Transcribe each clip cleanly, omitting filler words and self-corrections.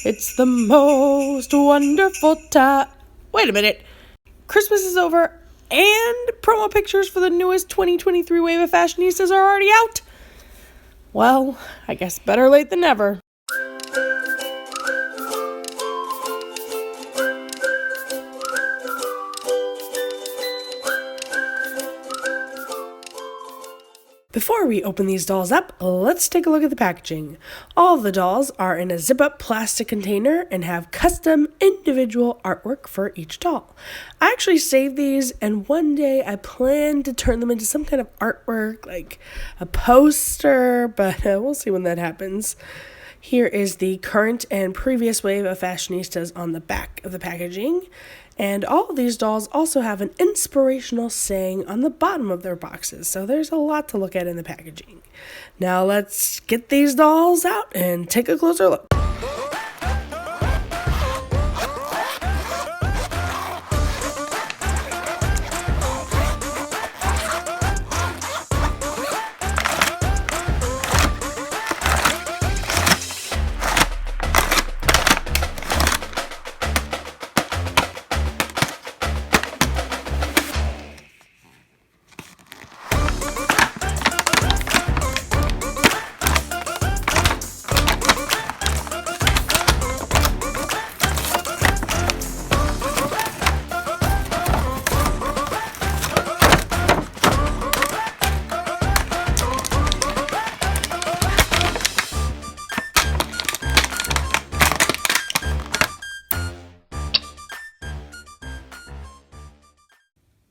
It's the most wonderful time. Wait a minute. Christmas is over and promo pictures for the newest 2023 wave of Fashionistas are already out. Well, I guess better late than never. Before we open these dolls up, let's take a look at the packaging. All of the dolls are in a zip-up plastic container and have custom individual artwork for each doll. I actually saved these, and one day I plan to turn them into some kind of artwork, like a poster, but we'll see when that happens. Here is the current and previous wave of Fashionistas on the back of the packaging. And all of these dolls also have an inspirational saying on the bottom of their boxes, so there's a lot to look at in the packaging. Now let's get these dolls out and take a closer look.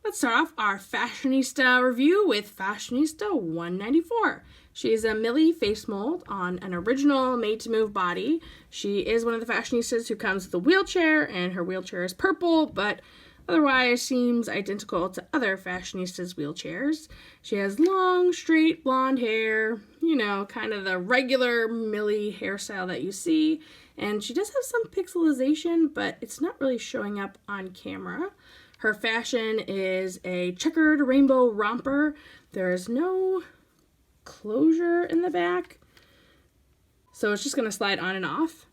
Let's start off our Fashionista review with Fashionista 194. She is a Millie face mold on an original made-to-move body. She is one of the Fashionistas who comes with a wheelchair, and her wheelchair is purple, but otherwise seems identical to other Fashionistas' wheelchairs. She has long, straight, blonde hair, kind of the regular Millie hairstyle that you see, and she does have some pixelization, but it's not really showing up on camera. Her fashion is a checkered rainbow romper. There is no closure in the back, so it's just going to slide on and off.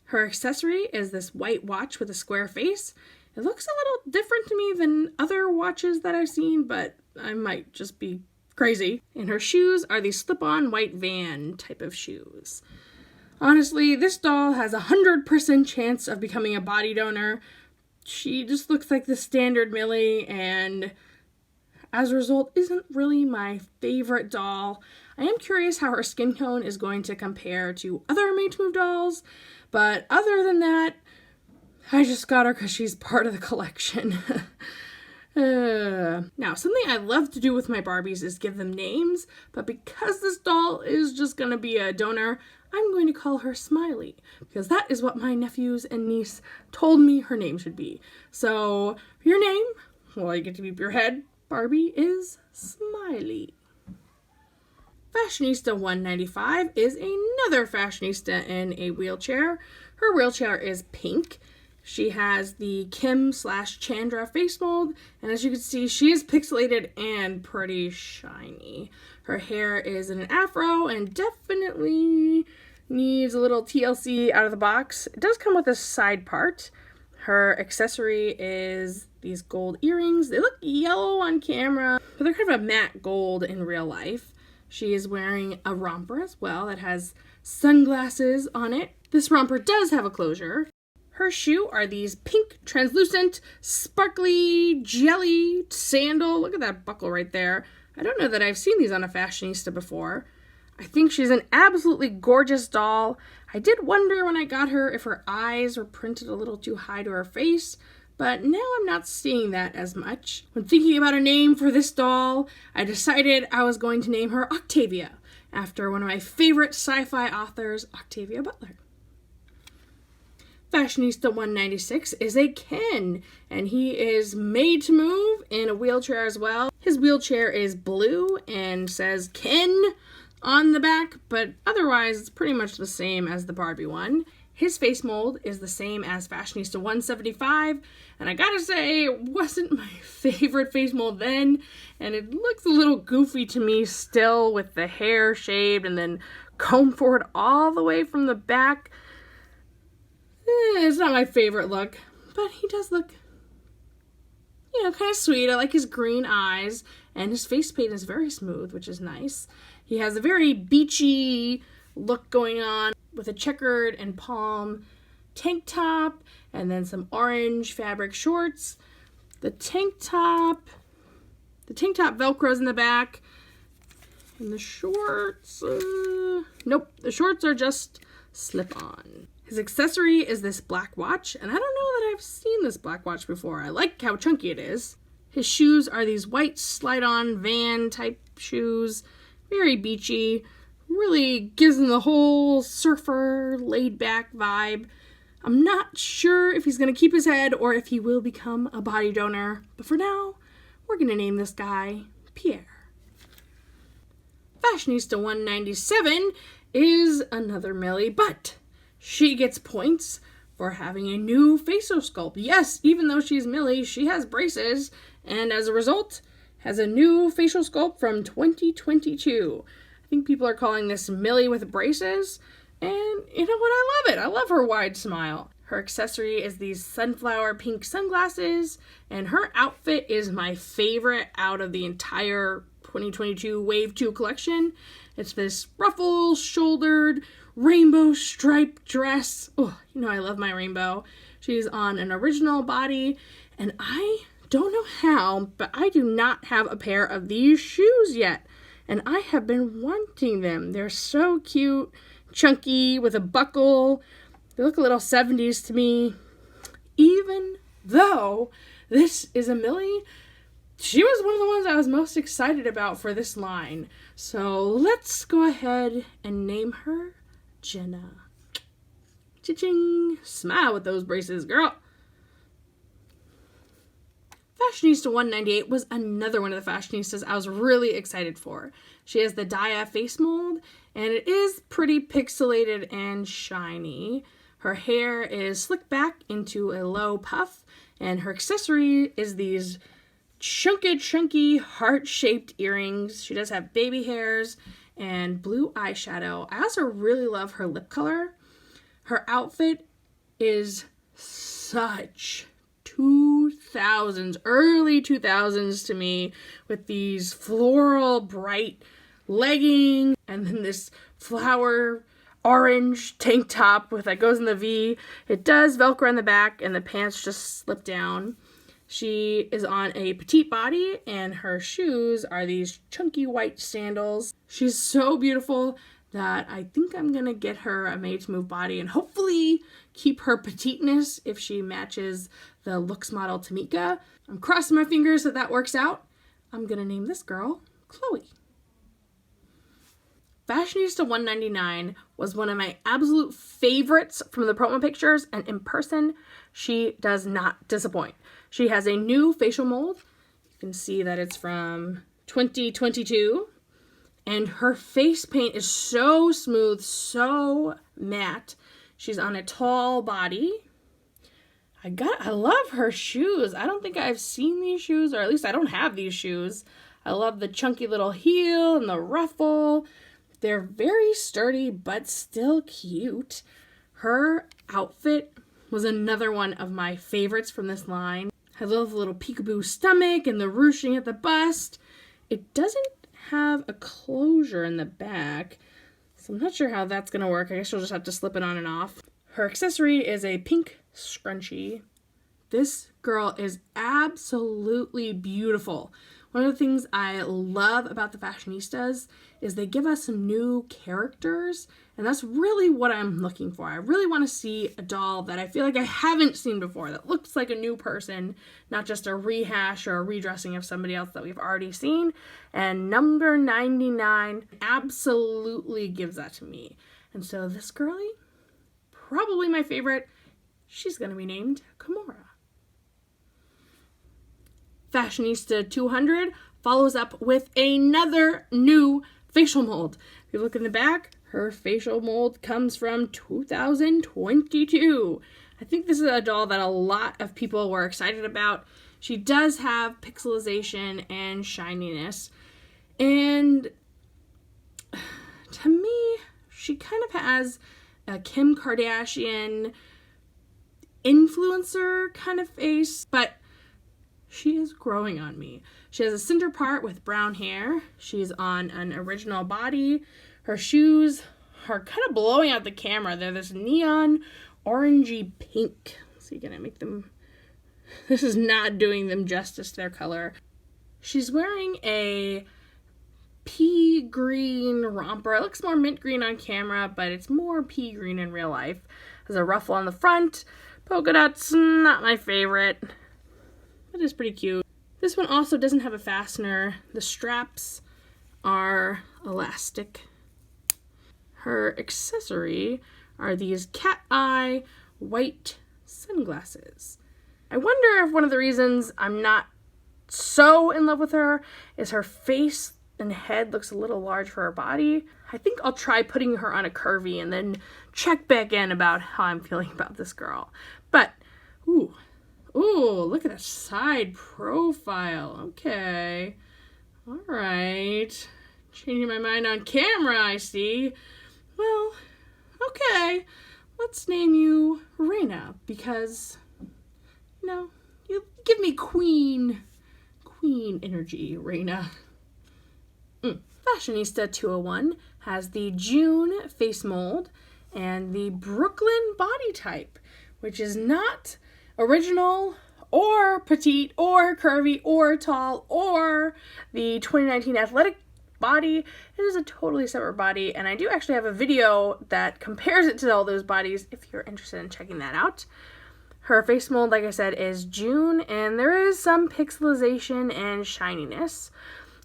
Her accessory is this white watch with a square face. It looks a little different to me than other watches that I've seen, but I might just be crazy. And her shoes are these slip-on white Van type of shoes. Honestly, this doll has a 100% chance of becoming a body donor. She just looks like the standard Millie, and as a result, isn't really my favorite doll. I am curious how her skin tone is going to compare to other made-to-move dolls, but other than that, I just got her because she's part of the collection. Now, something I love to do with my Barbies is give them names, but because this doll is just going to be a donor, I'm going to call her Smiley, because that is what my nephews and niece told me her name should be. So, your name, well, you get to beep your head, Barbie is Smiley. Fashionista 195 is another Fashionista in a wheelchair. Her wheelchair is pink. She has the Kim/Chandra face mold, and as you can see, she is pixelated and pretty shiny. Her hair is in an afro and definitely needs a little TLC out of the box. It does come with a side part. Her accessory is these gold earrings. They look yellow on camera, but they're kind of a matte gold in real life. She is wearing a romper as well that has sunglasses on it. This romper does have a closure. Her shoe are these pink, translucent, sparkly, jelly sandal. Look at that buckle right there. I don't know that I've seen these on a Fashionista before. I think she's an absolutely gorgeous doll. I did wonder when I got her if her eyes were printed a little too high to her face, but now I'm not seeing that as much. When thinking about a name for this doll, I decided I was going to name her Octavia, after one of my favorite sci-fi authors, Octavia Butler. Fashionista 196 is a Ken, and he is made to move in a wheelchair as well. His wheelchair is blue and says Ken on the back, but otherwise it's pretty much the same as the Barbie one. His face mold is the same as Fashionista 175, and I gotta say, it wasn't my favorite face mold then, and it looks a little goofy to me still with the hair shaved and then combed forward all the way from the back. It's not my favorite look, but he does look, kind of sweet. I like his green eyes, and his face paint is very smooth, which is nice. He has a very beachy look going on with a checkered and palm tank top, and then some orange fabric shorts. The tank top velcros in the back, and the shorts, nope, the shorts are just slip-on. His accessory is this black watch, and I don't know that I've seen this black watch before. I like how chunky it is. His shoes are these white slide-on Van type shoes, very beachy, really gives him the whole surfer, laid-back vibe. I'm not sure if he's going to keep his head or if he will become a body donor, but for now, we're going to name this guy Pierre. Fashionista 197 is another Millie, but she gets points for having a new facial sculpt. Yes, even though she's Millie, she has braces, and as a result, has a new facial sculpt from 2022. I think people are calling this Millie with braces, and you know what? I love it. I love her wide smile. Her accessory is these sunflower pink sunglasses, and her outfit is my favorite out of the entire 2022 Wave 2 collection. It's this ruffle-shouldered, rainbow-striped dress. Oh, I love my rainbow. She's on an original body, and I don't know how, but I do not have a pair of these shoes yet, and I have been wanting them. They're so cute, chunky, with a buckle. They look a little 70s to me. Even though this is a Millie, she was one of the ones I was most excited about for this line. So let's go ahead and name her Jenna. Cha-ching! Smile with those braces, girl. Fashionista 198 was another one of the Fashionistas I was really excited for. She has the Daya face mold, and it is pretty pixelated and shiny. Her hair is slicked back into a low puff, and her accessory is these chunky, heart-shaped earrings. She does have baby hairs and blue eyeshadow. I also really love her lip color. Her outfit is such 2000s, early 2000s to me, with these floral bright leggings and then this flower orange tank top that goes in the V. It does Velcro in the back and the pants just slip down. She is on a petite body, and her shoes are these chunky white sandals. She's so beautiful that I think I'm going to get her a made-to-move body and hopefully keep her petiteness if she matches the looks model Tamika. I'm crossing my fingers that works out. I'm going to name this girl Chloe. Fashionista 199 was one of my absolute favorites from the promo pictures, and in person, she does not disappoint. She has a new facial mold. You can see that it's from 2022. And her face paint is so smooth, so matte. She's on a tall body. I love her shoes. I don't think I've seen these shoes, or at least I don't have these shoes. I love the chunky little heel and the ruffle. They're very sturdy, but still cute. Her outfit was another one of my favorites from this line. I love the little peekaboo stomach and the ruching at the bust. It doesn't have a closure in the back, so I'm not sure how that's going to work. I guess you'll just have to slip it on and off. Her accessory is a pink scrunchie. This girl is absolutely beautiful. One of the things I love about the Fashionistas is they give us some new characters, and that's really what I'm looking for. I really want to see a doll that I feel like I haven't seen before, that looks like a new person, not just a rehash or a redressing of somebody else that we've already seen. And number 99 absolutely gives that to me. And so this girlie, probably my favorite, she's going to be named Kimora. Fashionista 200 follows up with another new facial mold. If you look in the back, her facial mold comes from 2022. I think this is a doll that a lot of people were excited about. She does have pixelization and shininess. And to me, she kind of has a Kim Kardashian influencer kind of face, but she is growing on me. She has a center part with brown hair. She's on an original body. Her shoes are kind of blowing out the camera. They're this neon orangey pink. So you're gonna make them, this is not doing them justice to their color. She's wearing a pea green romper. It looks more mint green on camera, but it's more pea green in real life. Has a ruffle on the front. Polka dots, not my favorite. It is pretty cute. This one also doesn't have a fastener. The straps are elastic. Her accessory are these cat eye white sunglasses. I wonder if one of the reasons I'm not so in love with her is her face and head looks a little large for her body. I think I'll try putting her on a curvy and then check back in about how I'm feeling about this girl. But, ooh, look at that side profile. Okay. All right. Changing my mind on camera, I see. Well, okay. Let's name you Reina because, you know, you give me queen energy, Reina. Fashionista 201 has the June face mold and the Brooklyn body type, which is not original or petite or curvy or tall or the 2019 athletic body. It is a totally separate body, and I do actually have a video that compares it to all those bodies if you're interested in checking that out. Her face mold, like I said, is June, and there is some pixelization and shininess.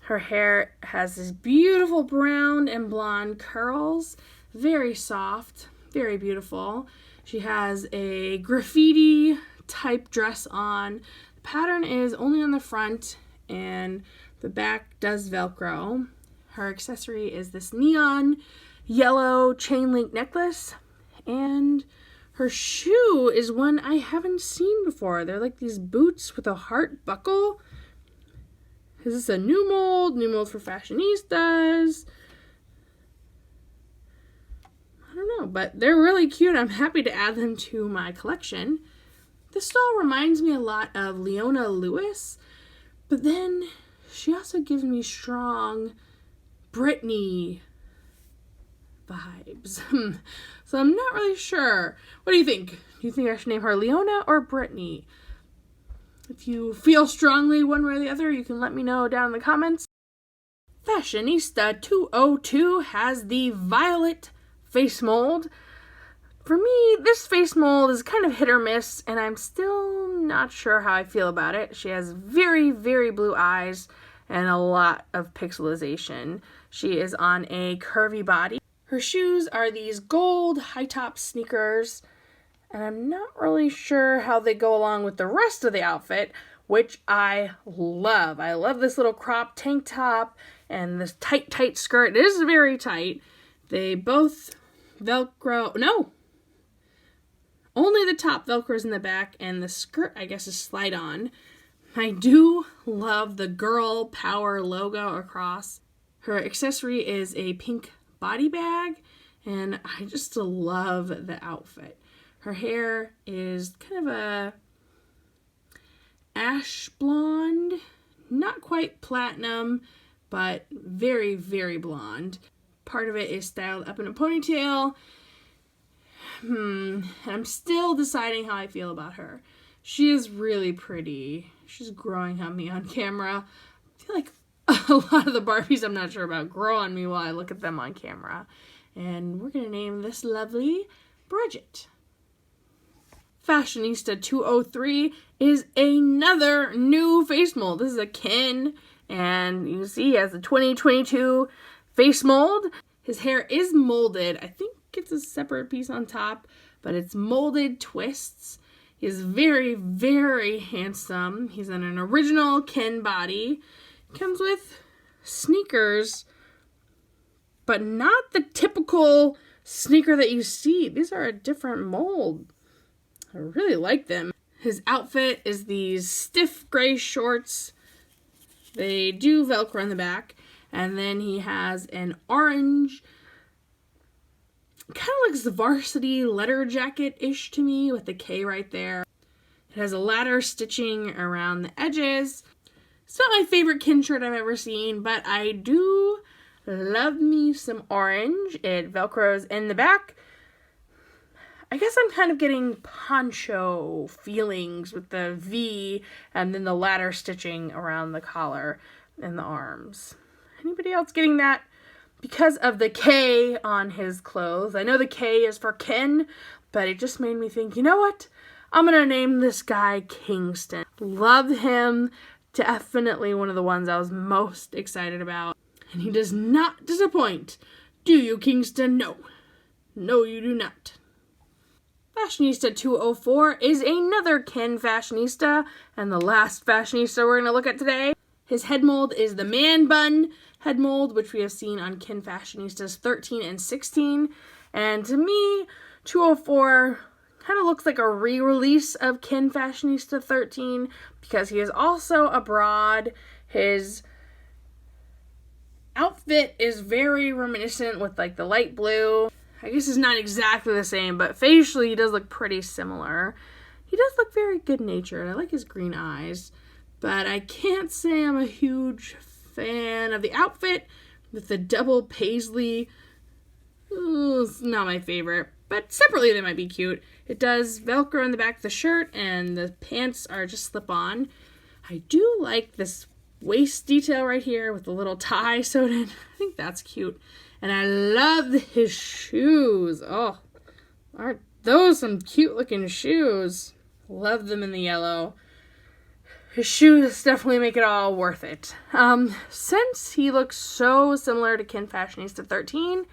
Her hair has this beautiful brown and blonde curls, very soft, very beautiful. She has a graffiti type dress on. The pattern is only on the front, and the back does Velcro. Her accessory is this neon yellow chain link necklace, and her shoe is one I haven't seen before. They're like these boots with a heart buckle. Is this a new mold? New mold for Fashionistas? I don't know, but they're really cute. I'm happy to add them to my collection. This doll reminds me a lot of Leona Lewis, but then she also gives me strong Britney vibes. So I'm not really sure. What do you think? Do you think I should name her Leona or Britney? If you feel strongly one way or the other, you can let me know down in the comments. Fashionista 202 has the violet face mold. For me, this face mold is kind of hit or miss, and I'm still not sure how I feel about it. She has very, very blue eyes and a lot of pixelization. She is on a curvy body. Her shoes are these gold high-top sneakers, and I'm not really sure how they go along with the rest of the outfit, which I love. I love this little crop tank top and this tight skirt. It is very tight. They both Velcro. No! Only the top Velcros in the back, and the skirt, I guess, is slide on. I do love the girl power logo across. Her accessory is a pink body bag, and I just love the outfit. Her hair is kind of a ash blonde, not quite platinum, but very, very blonde. Part of it is styled up in a ponytail. And I'm still deciding how I feel about her. She is really pretty. She's growing on me on camera. I feel like a lot of the Barbies I'm not sure about grow on me while I look at them on camera. And we're going to name this lovely Bridget. Fashionista 203 is another new face mold. This is a Ken, and you see he has a 2022 face mold. His hair is molded. I think it's a separate piece on top, but it's molded twists. He's very, very handsome. He's in an original Ken body. Comes with sneakers, but not the typical sneaker that you see. These are a different mold. I really like them. His outfit is these stiff gray shorts. They do Velcro on the back. And then he has an orange kind of looks varsity letter jacket-ish to me with the K right there. It has a ladder stitching around the edges. It's not my favorite Kin shirt I've ever seen, but I do love me some orange. It Velcros in the back. I guess I'm kind of getting poncho feelings with the V and then the ladder stitching around the collar and the arms. Anybody else getting that? Because of the K on his clothes. I know the K is for Ken, but it just made me think, you know what? I'm going to name this guy Kingston. Love him. Definitely one of the ones I was most excited about. And he does not disappoint. Do you, Kingston? No. No, you do not. Fashionista 204 is another Ken fashionista, and the last fashionista we're going to look at today. His head mold is the man bun head mold, which we have seen on Ken Fashionistas 13 and 16. And to me, 204 kind of looks like a re-release of Ken Fashionista 13 because he is also abroad. His outfit is very reminiscent with like the light blue. I guess it's not exactly the same, but facially he does look pretty similar. He does look very good-natured. I like his green eyes, but I can't say I'm a huge fan of the outfit with the double paisley. Ooh, it's not my favorite, but separately they might be cute. It does Velcro in the back of the shirt, and the pants are just slip-on. I do like this waist detail right here with the little tie sewed in. I think that's cute. And I love his shoes. Oh, aren't those some cute looking shoes? Love them in the yellow. His shoes definitely make it all worth it. Since he looks so similar to Ken Fashionista 13,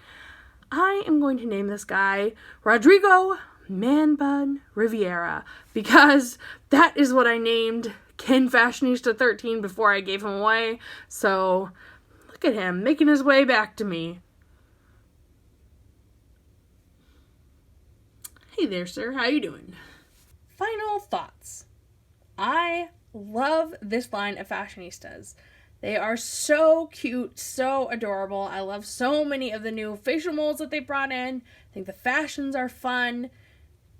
I am going to name this guy Rodrigo Man Bun Riviera, because that is what I named Ken Fashionista 13 before I gave him away. So look at him making his way back to me. Hey there, sir. How you doing? Final thoughts. I love this line of fashionistas. They are so cute, so adorable. I love so many of the new facial molds that they brought in. I think the fashions are fun.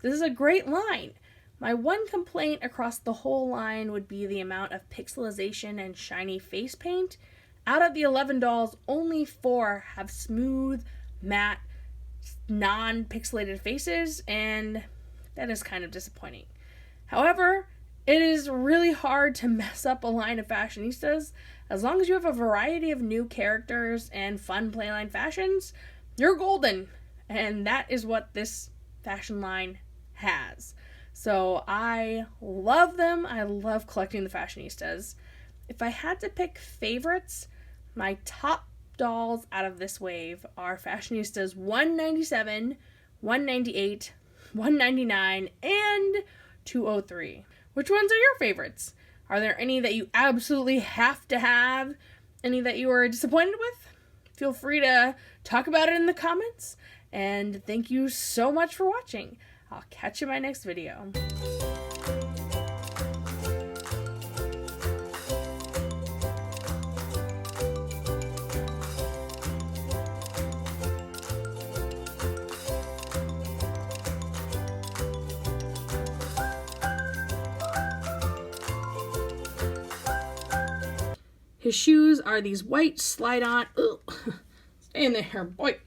This is a great line. My one complaint across the whole line would be the amount of pixelization and shiny face paint. Out of the 11 dolls, only 4 have smooth, matte, non-pixelated faces, and that is kind of disappointing. However, it is really hard to mess up a line of fashionistas. As long as you have a variety of new characters and fun playline fashions, you're golden. And that is what this fashion line has. So I love them. I love collecting the fashionistas. If I had to pick favorites, my top dolls out of this wave are Fashionistas 197, 198, 199, and 203. Which ones are your favorites? Are there any that you absolutely have to have? Any that you are disappointed with? Feel free to talk about it in the comments. And thank you so much for watching. I'll catch you in my next video. His shoes are these white slide-on. Stay in there, boy.